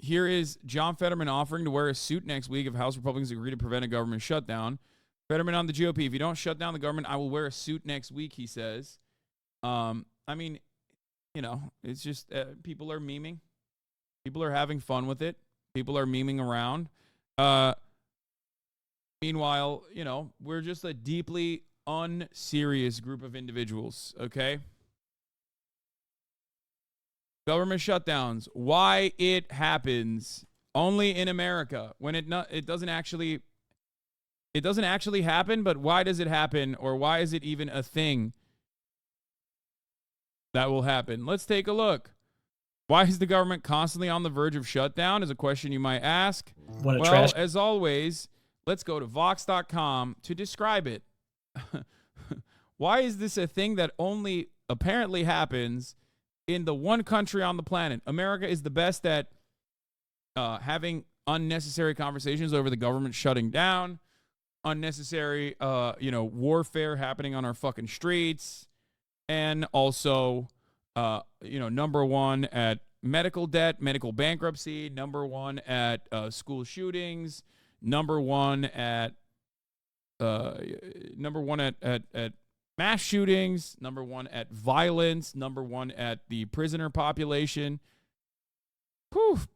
here is John Fetterman offering to wear a suit next week if House Republicans agree to prevent a government shutdown. Fetterman on the GOP. If you don't shut down the government, I will wear a suit next week, he says. I mean, you know, it's just people are memeing. People are having fun with it. People are memeing around. Meanwhile, you know, we're just a deeply unserious group of individuals, okay? Government shutdowns. Why it happens only in America when it doesn't actually happen, but why does it happen, or why is it even a thing that will happen? Let's take a look. Why is the government constantly on the verge of shutdown is a question you might ask. Well, as always, let's go to Vox.com to describe it. Why is this a thing that only apparently happens in the one country on the planet? America is the best at having unnecessary conversations over the government shutting down, unnecessary, warfare happening on our fucking streets, and also, number one at medical debt, medical bankruptcy, number one at school shootings, number one at mass shootings, number one at violence, number one at the prisoner population. Both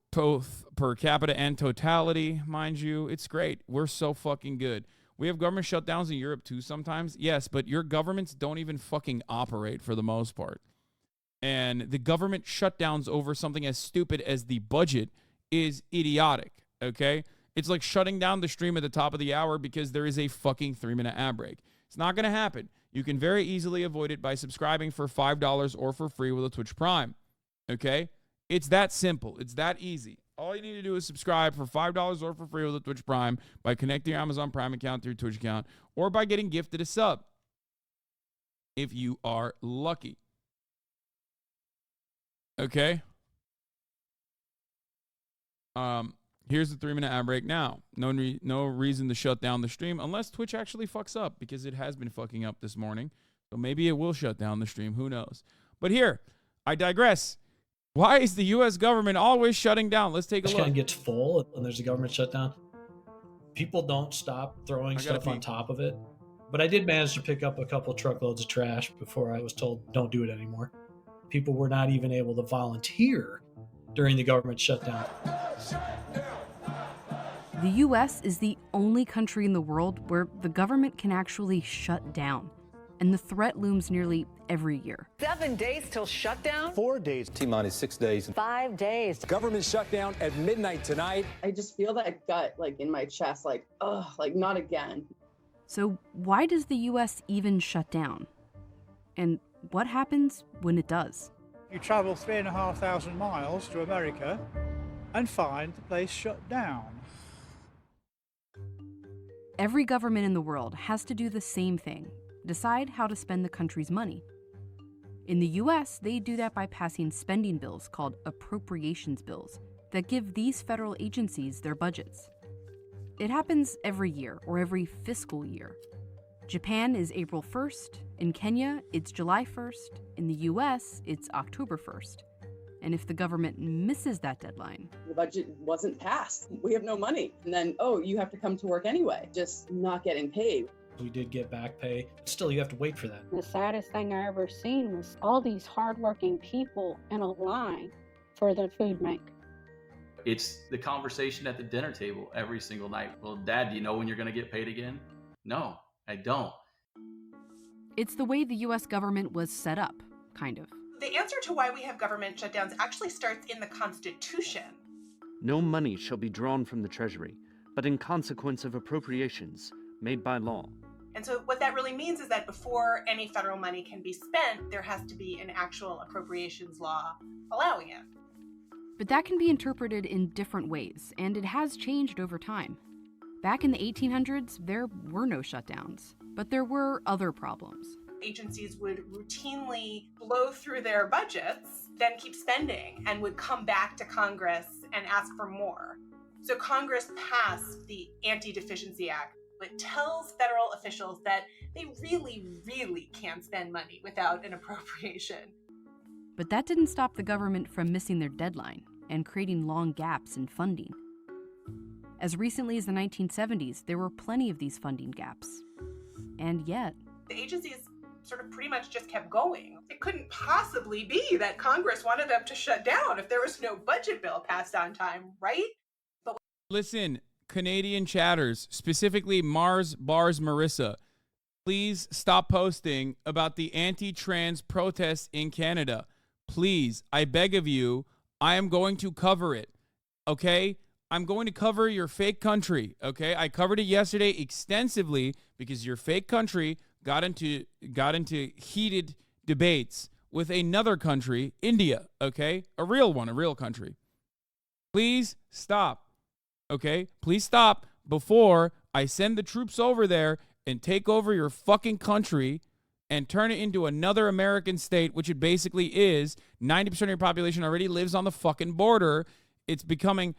per capita and totality, mind you. It's great. We're so fucking good. We have government shutdowns in Europe too sometimes. Yes, but your governments don't even fucking operate for the most part. And the government shutdowns over something as stupid as the budget is idiotic, okay? It's like shutting down the stream at the top of the hour because there is a fucking 3-minute ad break. It's not going to happen. You can very easily avoid it by subscribing for $5 or for free with a Twitch Prime, okay? It's that simple. It's that easy. All you need to do is subscribe for $5 or for free with a Twitch Prime by connecting your Amazon Prime account to your Twitch account or by getting gifted a sub if you are lucky. Okay? Here's the 3-minute ad break now. No reason to shut down the stream unless Twitch actually fucks up, because it has been fucking up this morning. So maybe it will shut down the stream. Who knows? But here, I digress. Why is the U.S. government always shutting down? Let's take a look. It kind of gets full when there's a government shutdown. People don't stop throwing stuff on top of it. But I did manage to pick up a couple truckloads of trash before I was told don't do it anymore. People were not even able to volunteer during the government shutdown. The U.S. is the only country in the world where the government can actually shut down. And the threat looms nearly every year. 7 days till shutdown? 4 days. T-minus 6 days. 5 days. Government shutdown at midnight tonight. I just feel that gut, in my chest, not again. So why does the U.S. even shut down? And what happens when it does? You travel 3,500 miles to America and find the place shut down. Every government in the world has to do the same thing. Decide how to spend the country's money. In the US, they do that by passing spending bills called appropriations bills that give these federal agencies their budgets. It happens every year or every fiscal year. Japan is April 1st, in Kenya, it's July 1st, in the US, it's October 1st. And if the government misses that deadline, the budget wasn't passed. We have no money. And then, you have to come to work anyway, just not getting paid. We did get back pay. Still, you have to wait for that. The saddest thing I ever seen was all these hardworking people in a line for their food bank. It's the conversation at the dinner table every single night. Well, Dad, do you know when you're going to get paid again? No, I don't. It's the way the U.S. government was set up, kind of. The answer to why we have government shutdowns actually starts in the Constitution. No money shall be drawn from the Treasury, but in consequence of appropriations made by law. And so what that really means is that before any federal money can be spent, there has to be an actual appropriations law allowing it. But that can be interpreted in different ways, and it has changed over time. Back in the 1800s, there were no shutdowns, but there were other problems. Agencies would routinely blow through their budgets, then keep spending, and would come back to Congress and ask for more. So Congress passed the Anti-Deficiency Act. It tells federal officials that they really, really can't spend money without an appropriation. But that didn't stop the government from missing their deadline. and creating long gaps in funding. As recently as the 1970s, there were plenty of these funding gaps. And yet, the agencies sort of pretty much just kept going. It couldn't possibly be that Congress wanted them to shut down if there was no budget bill passed on time, right? But listen, Canadian chatters, specifically Mars Bars Marissa, please stop posting about the anti-trans protests in Canada. Please, I beg of you, I am going to cover it, okay? I'm going to cover your fake country, okay? I covered it yesterday extensively because your fake country got into heated debates with another country, India, okay? A real one, a real country. Please stop, okay? Please stop before I send the troops over there and take over your fucking country and turn it into another American state, which it basically is. 90% of your population already lives on the fucking border. It's becoming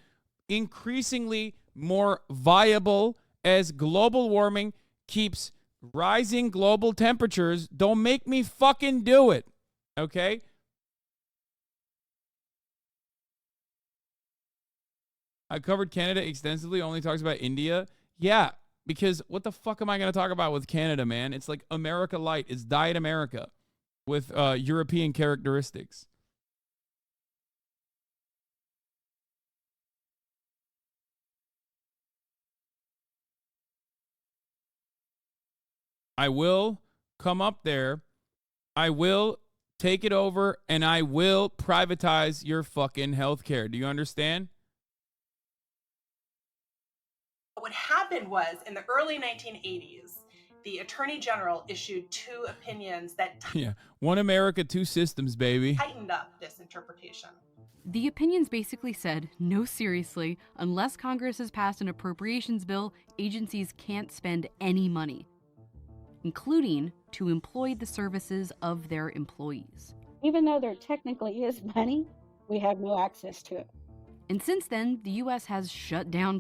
increasingly more viable as global warming keeps rising global temperatures. Don't make me fucking do it, okay? I covered Canada extensively, only talks about India. Yeah, because what the fuck am I going to talk about with Canada, man? It's like America Light. It's Diet America with European characteristics. I will come up there. I will take it over, and I will privatize your fucking healthcare. Do you understand? what happened was, in the early 1980s, the Attorney General issued two opinions that One America, two systems, baby. tightened up this interpretation. The opinions basically said, no, seriously, unless Congress has passed an appropriations bill, agencies can't spend any money, including to employ the services of their employees. Even though there technically is money, we have no access to it. And since then, the U.S. has shut down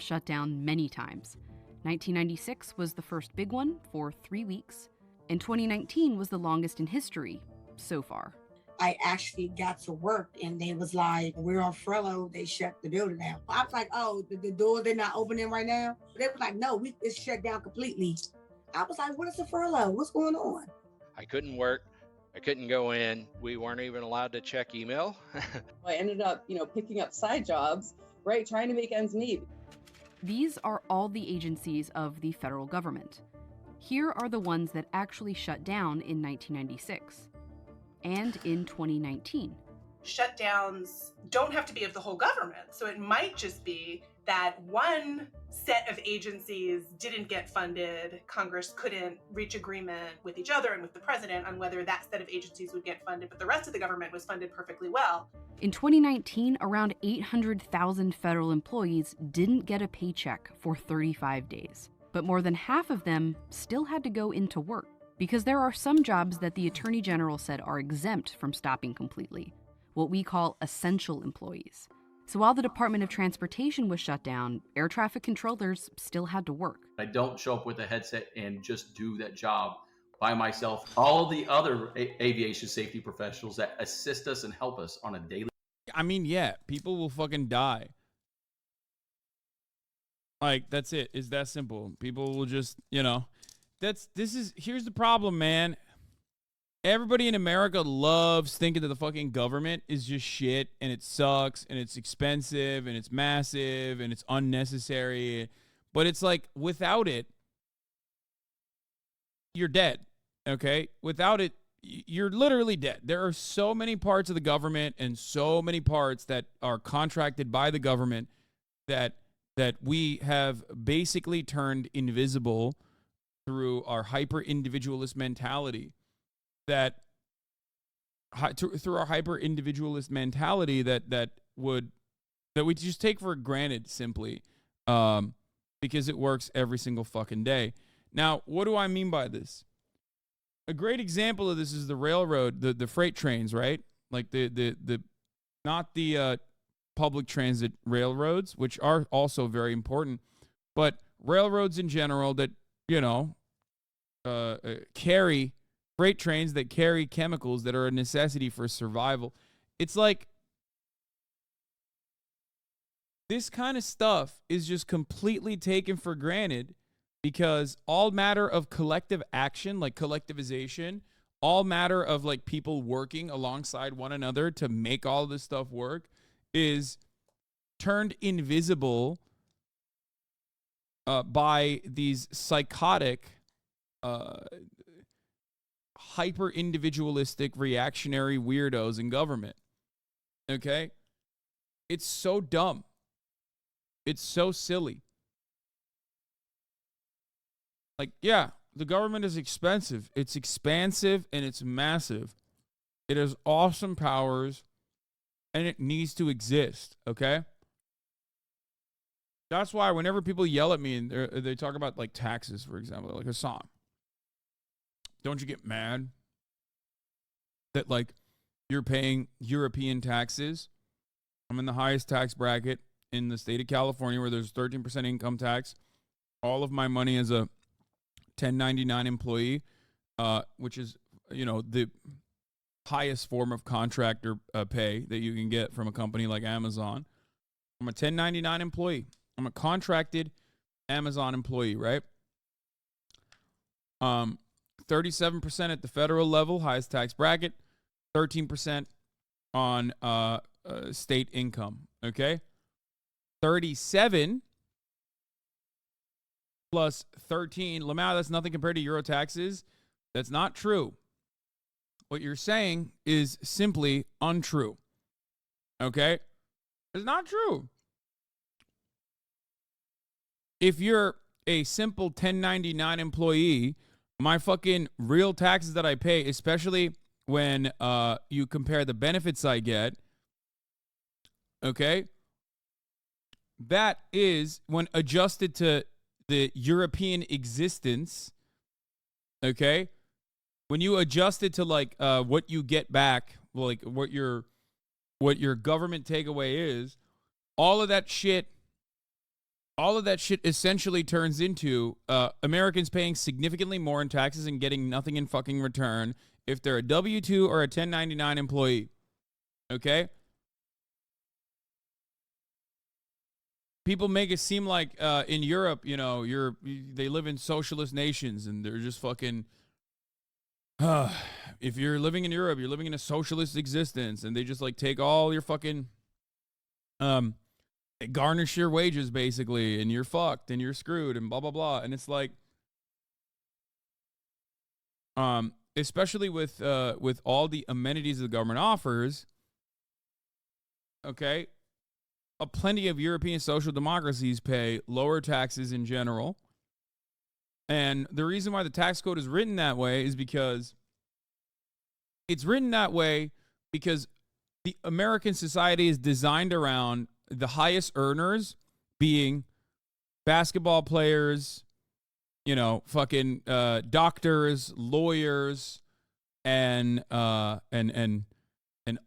many times. 1996 was the first big one for 3 weeks, and 2019 was the longest in history so far. I actually got to work and they was like, we're on furlough, they shut the building down. I was like, oh, the doors, they're not opening right now? They were like, no, it's shut down completely. I was like, what is a furlough? What's going on? I couldn't work. I couldn't go in. We weren't even allowed to check email. I ended up, picking up side jobs, right? Trying to make ends meet. These are all the agencies of the federal government. Here are the ones that actually shut down in 1996 and in 2019. Shutdowns don't have to be of the whole government. So it might just be that one set of agencies didn't get funded. Congress couldn't reach agreement with each other and with the president on whether that set of agencies would get funded, but the rest of the government was funded perfectly well. In 2019, around 800,000 federal employees didn't get a paycheck for 35 days. But more than half of them still had to go into work, because there are some jobs that the Attorney General said are exempt from stopping completely, what we call essential employees. So while the Department of Transportation was shut down, air traffic controllers still had to work. I don't show up with a headset and just do that job by myself. All the other aviation safety professionals that assist us and help us on a daily. I mean, yeah, people will fucking die. Like, that's it. It's that simple. People will just, here's the problem, man. Everybody in America loves thinking that the fucking government is just shit and it sucks and it's expensive and it's massive and it's unnecessary. But it's like, without it, you're dead, okay? Without it, you're literally dead. There are so many parts of the government and so many parts that are contracted by the government that we have basically turned invisible through our hyper-individualist mentality. That we just take for granted simply, because it works every single fucking day. Now, what do I mean by this? A great example of this is the railroad, the freight trains, right? Like not the public transit railroads, which are also very important, but railroads in general that carry. Freight trains that carry chemicals that are a necessity for survival. It's like This kind of stuff is just completely taken for granted because all matter of collective action, like collectivization, all matter of like people working alongside one another to make all this stuff work is turned invisible by these psychotic, hyper-individualistic, reactionary weirdos in government. Okay? It's so dumb. It's so silly. Like, yeah, the government is expensive. It's expansive and it's massive. It has awesome powers and it needs to exist, okay? That's why whenever people yell at me and they talk about like taxes, for example, like Hasan, don't you get mad that like you're paying European taxes? I'm in the highest tax bracket in the state of California where there's 13% income tax. All of my money is a 1099 employee, which is, you know, the highest form of contractor pay that you can get from a company like Amazon. I'm a 1099 employee. I'm a contracted Amazon employee, right? 37% at the federal level, highest tax bracket, 13% on state income, okay? 37 plus 13. Lamau, that's nothing compared to Euro taxes. That's not true. What you're saying is simply untrue. Okay? It's not true. If you're a simple 1099 employee, my fucking real taxes that I pay, especially when you compare the benefits I get, okay? That is, when adjusted to the European existence, okay? When you adjust it to like what you get back, like what your government takeaway is, all of that shit essentially turns into Americans paying significantly more in taxes and getting nothing in fucking return if they're a W-2 or a 1099 employee. Okay? People make it seem like in Europe, you know, they live in socialist nations and they're just fucking if you're living in Europe, you're living in a socialist existence and they just like take all your fucking garnish your wages basically and you're fucked and you're screwed and blah blah blah. And it's like especially with all the amenities the government offers, okay? Plenty of European social democracies pay lower taxes in general. And the reason why the tax code is written that way is because it's written that way because the American society is designed around the highest earners being basketball players, you know, fucking doctors, lawyers, and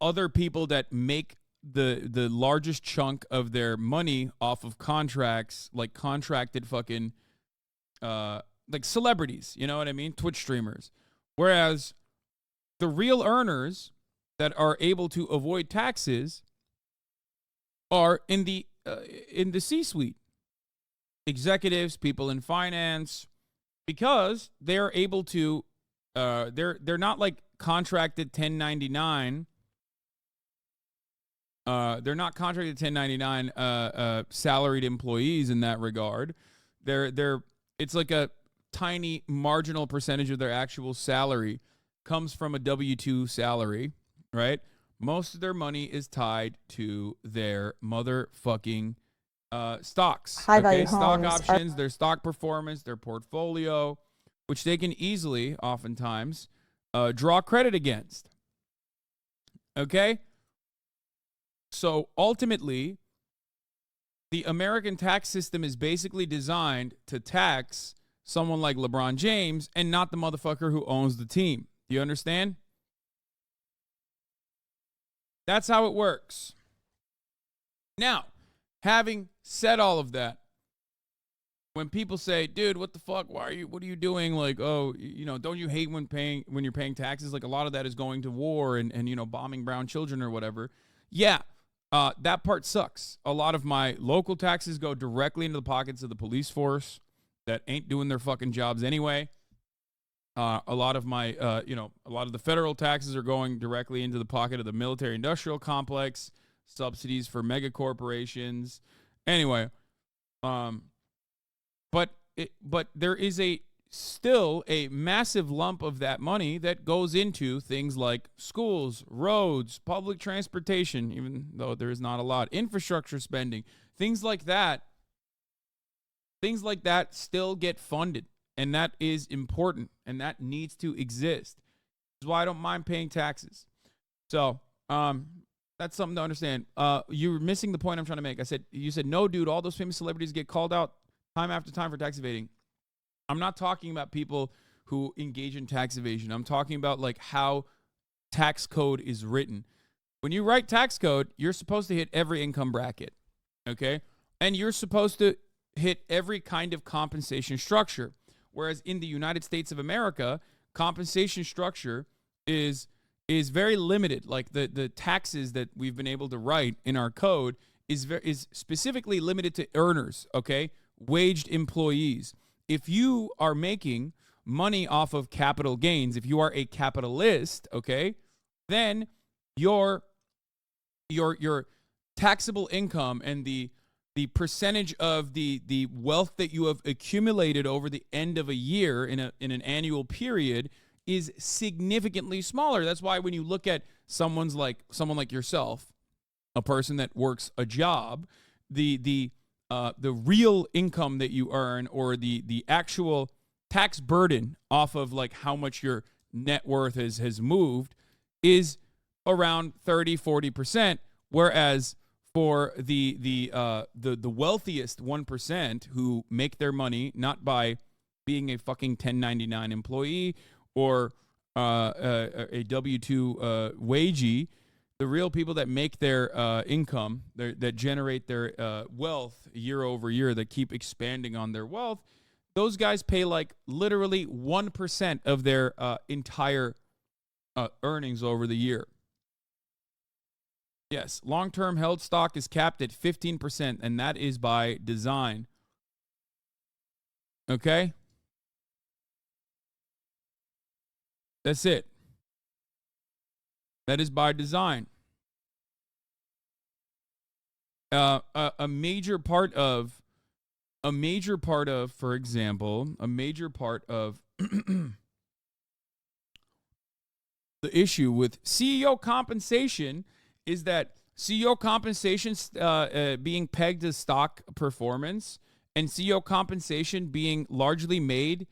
other people that make the largest chunk of their money off of contracts, like contracted fucking like celebrities, you know what I mean? Twitch streamers. Whereas the real earners that are able to avoid taxes are in the C-suite. Executives, people in finance, because they're able to they're not like contracted 1099. They're not contracted 1099 salaried employees in that regard. It's like a tiny marginal percentage of their actual salary comes from a W-2 salary, right? Most of their money is tied to their motherfucking stocks. High value stock homes options, their stock performance, their portfolio, which they can easily, oftentimes, draw credit against. Okay? So ultimately, the American tax system is basically designed to tax someone like LeBron James and not the motherfucker who owns the team. Do you understand? That's how it works. Now, having said all of that, when people say, dude, what the fuck? What are you doing? Like, oh, you know, don't you hate when you're paying taxes? Like a lot of that is going to war and you know, bombing brown children or whatever. Yeah. That part sucks. A lot of my local taxes go directly into the pockets of the police force that ain't doing their fucking jobs anyway. A lot of my, a lot of the federal taxes are going directly into the pocket of the military-industrial complex, subsidies for mega corporations. Anyway, but there is still a massive lump of that money that goes into things like schools, roads, public transportation, even though there is not a lot, infrastructure spending, things like that still get funded, and that is important, and that needs to exist. That's why I don't mind paying taxes. So, that's something to understand. You're missing the point I'm trying to make. You said, no, dude, all those famous celebrities get called out time after time for tax evading. I'm not talking about people who engage in tax evasion. I'm talking about like how tax code is written. When you write tax code, you're supposed to hit every income bracket, okay? And you're supposed to hit every kind of compensation structure. Whereas in the United States of America, compensation structure is very limited. Like the taxes that we've been able to write in our code is specifically limited to earners, okay? Waged employees. If you are making money off of capital gains, if you are a capitalist, okay, then your taxable income and the percentage of the wealth that you have accumulated over the end of a year in an annual period is significantly smaller. That's why when you look at someone like yourself, a person that works a job, the real income that you earn or the actual tax burden off of like how much your net worth has moved is around 30-40%, whereas for the wealthiest 1% who make their money not by being a fucking 1099 employee or a W-2 wagee, the real people that make their income, that generate their wealth year over year, that keep expanding on their wealth, those guys pay like literally 1% of their entire earnings over the year. Yes, long-term held stock is capped at 15%, and that is by design. Okay? That's it. That is by design. A major part of, for example, the issue with CEO compensation is that CEO compensation being pegged to stock performance and CEO compensation being largely made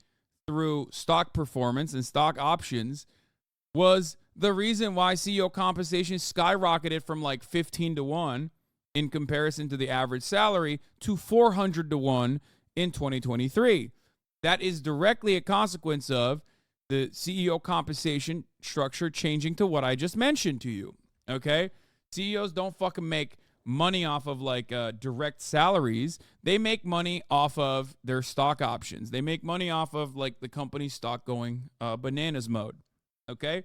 through stock performance and stock options was the reason why CEO compensation skyrocketed from like 15-1 in comparison to the average salary to 400-1 in 2023. That is directly a consequence of the CEO compensation structure changing to what I just mentioned to you. Okay? CEOs don't fucking make money off of like direct salaries. They make money off of their stock options. They make money off of like the company's stock going bananas mode. Okay?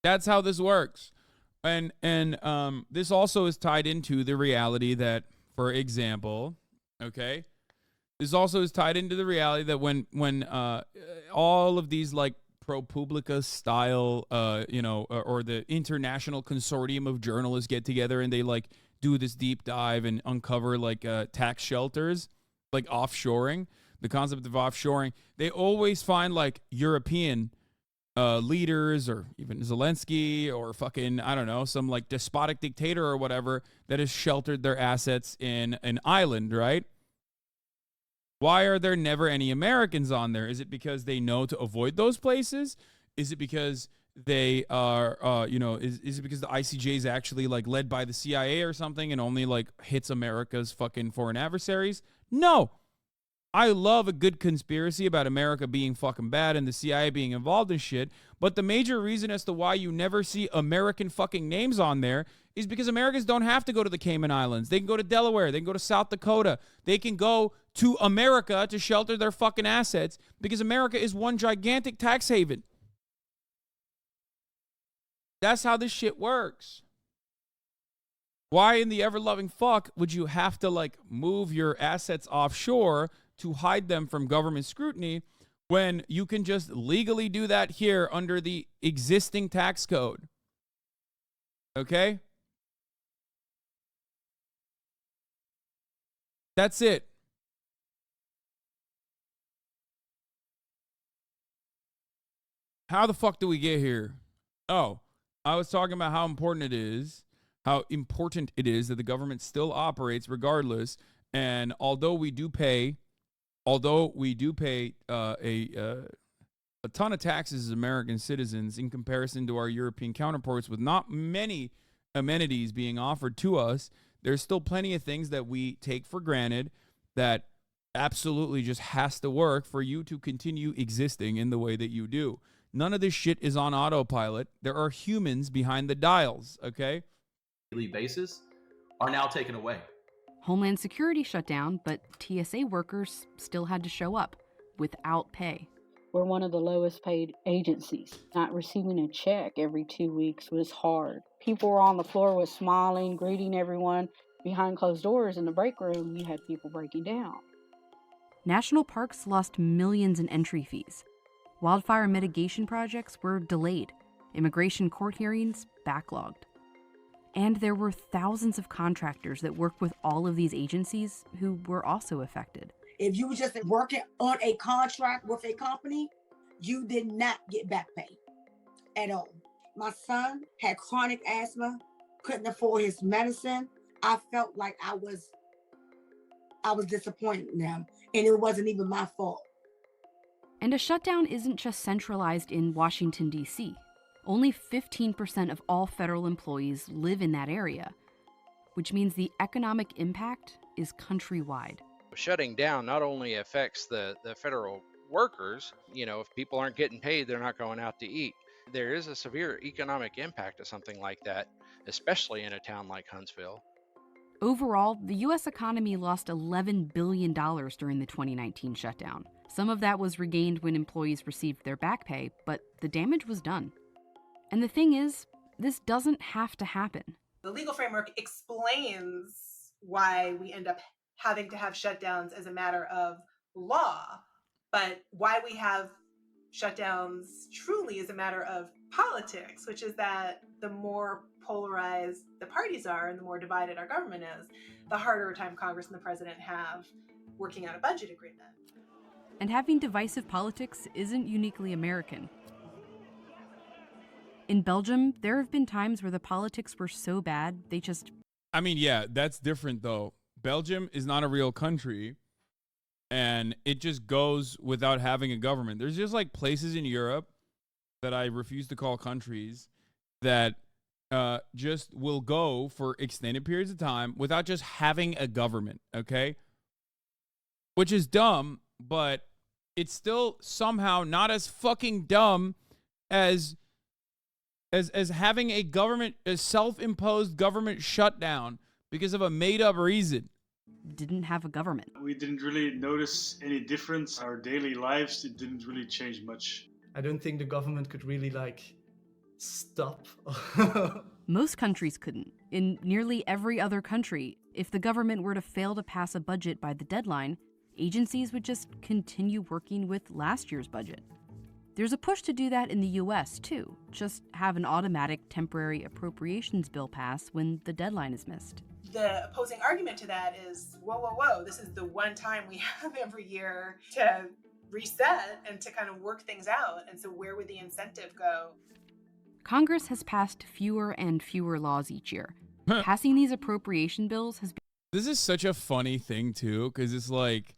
That's how this works. And this also is tied into the reality that, for example, okay, this also is tied into the reality that when all of these like ProPublica style, or the international consortium of journalists get together and they like do this deep dive and uncover like tax shelters, like offshoring, the concept of offshoring, they always find like European leaders or even Zelensky or fucking, I don't know, some like despotic dictator or whatever that has sheltered their assets in an island, right? Why are there never any Americans on there? Is it because they know to avoid those places? Is it because they are, is it because the ICJ is actually like led by the CIA or something and only like hits America's fucking foreign adversaries? No. I love a good conspiracy about America being fucking bad and the CIA being involved in shit, but the major reason as to why you never see American fucking names on there is because Americans don't have to go to the Cayman Islands. They can go to Delaware. They can go to South Dakota. They can go to America to shelter their fucking assets because America is one gigantic tax haven. That's how this shit works. Why in the ever-loving fuck would you have to like move your assets offshore to hide them from government scrutiny when you can just legally do that here under the existing tax code? Okay? That's it. How the fuck do we get here? Oh, I was talking about how important it is that the government still operates regardless. And although we do pay a ton of taxes as American citizens in comparison to our European counterparts with not many amenities being offered to us, there's still plenty of things that we take for granted that absolutely just has to work for you to continue existing in the way that you do. None of this shit is on autopilot. There are humans behind the dials, okay? Daily basis are now taken away. Homeland Security shut down, but TSA workers still had to show up without pay. We're one of the lowest paid agencies. Not receiving a check every 2 weeks was hard. People were on the floor with smiling, greeting everyone. Behind closed doors in the break room, you had people breaking down. National parks lost millions in entry fees. Wildfire mitigation projects were delayed. Immigration court hearings backlogged. And there were thousands of contractors that worked with all of these agencies who were also affected. If you were just working on a contract with a company, you did not get back pay at all. My son had chronic asthma, couldn't afford his medicine. I felt like I was disappointing them, and it wasn't even my fault. And a shutdown isn't just centralized in Washington, D.C. Only 15% of all federal employees live in that area, which means the economic impact is countrywide. Shutting down not only affects the federal workers, if people aren't getting paid, they're not going out to eat. There is a severe economic impact of something like that, especially in a town like Huntsville. Overall, the U.S. economy lost $11 billion during the 2019 shutdown. Some of that was regained when employees received their back pay, but the damage was done. And the thing is, this doesn't have to happen. The legal framework explains why we end up having to have shutdowns as a matter of law, but why we have shutdowns truly is a matter of politics, which is that the more polarized the parties are and the more divided our government is, the harder a time Congress and the president have working out a budget agreement. And having divisive politics isn't uniquely American. In Belgium, there have been times where the politics were so bad, they just... I mean, yeah, that's different, though. Belgium is not a real country, and it just goes without having a government. There's just, like, places in Europe that I refuse to call countries that just will go for extended periods of time without just having a government, okay? Which is dumb, but it's still somehow not as fucking dumb as having a self-imposed government shutdown because of a made-up reason. Didn't have a government. We didn't really notice any difference. Our daily lives, it didn't really change much. I don't think the government could really, stop. Most countries couldn't. In nearly every other country, if the government were to fail to pass a budget by the deadline, agencies would just continue working with last year's budget. There's a push to do that in the U.S., too. Just have an automatic temporary appropriations bill pass when the deadline is missed. The opposing argument to that is, whoa, this is the one time we have every year to reset and to kind of work things out. And so where would the incentive go? Congress has passed fewer and fewer laws each year. Passing these appropriation bills has been... This is such a funny thing, too, because it's like,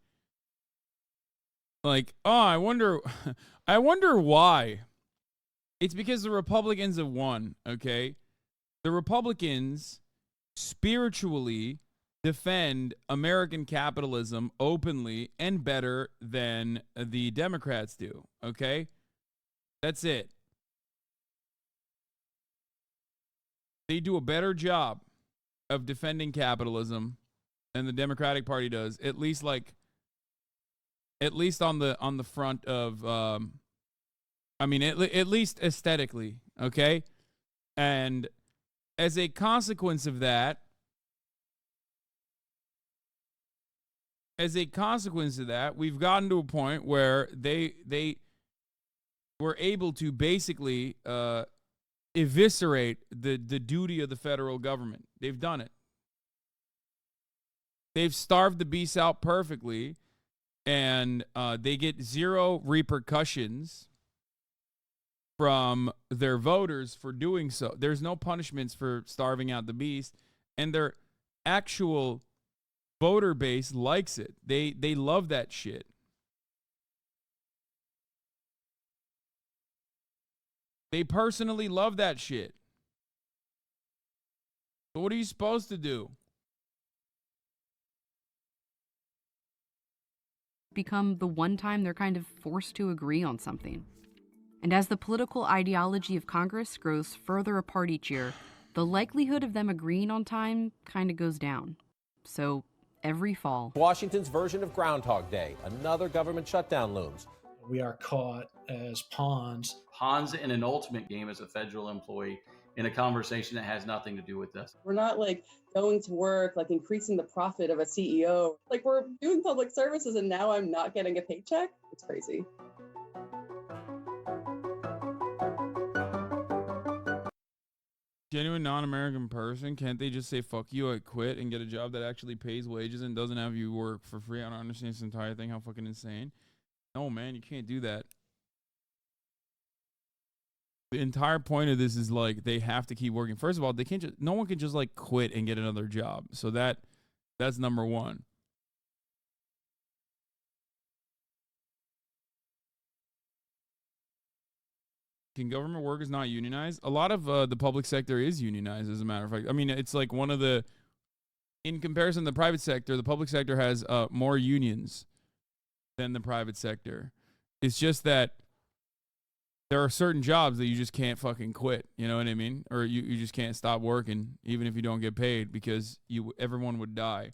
oh, I wonder why. It's because the Republicans have won, okay? The Republicans spiritually defend American capitalism openly and better than the Democrats do, okay? That's it. They do a better job of defending capitalism than the Democratic Party does, at least on the front of at least aesthetically, okay? And as a consequence of that, as a consequence of that, we've gotten to a point where they were able to basically eviscerate the duty of the federal government. They've done it. They've starved the beast out perfectly, and they get zero repercussions from their voters for doing so. There's no punishments for starving out the beast, and their actual voter base likes it. They love that shit. They personally love that shit. But what are you supposed to do? Become the one time they're kind of forced to agree on something. And as the political ideology of Congress grows further apart each year, the likelihood of them agreeing on time kind of goes down. So every fall, Washington's version of Groundhog Day, another government shutdown looms. We are caught as pawns. Pawns in an ultimate game as a federal employee in a conversation that has nothing to do with us. We're not like going to work, like increasing the profit of a CEO. Like we're doing public services and now I'm not getting a paycheck. It's crazy. Genuine non-American person, can't they just say, fuck you, I quit, and get a job that actually pays wages and doesn't have you work for free? I don't understand this entire thing. How fucking insane. No, man, you can't do that. The entire point of this is like they have to keep working. First of all, they can't just, no one can just like quit and get another job. So that's number one. Can government workers not unionize? A lot of the public sector is unionized, as a matter of fact. I mean, it's like one of the, in comparison to the private sector, the public sector has more unions than the private sector. It's just that there are certain jobs that you just can't fucking quit. You know what I mean? Or you just can't stop working, even if you don't get paid, because everyone would die.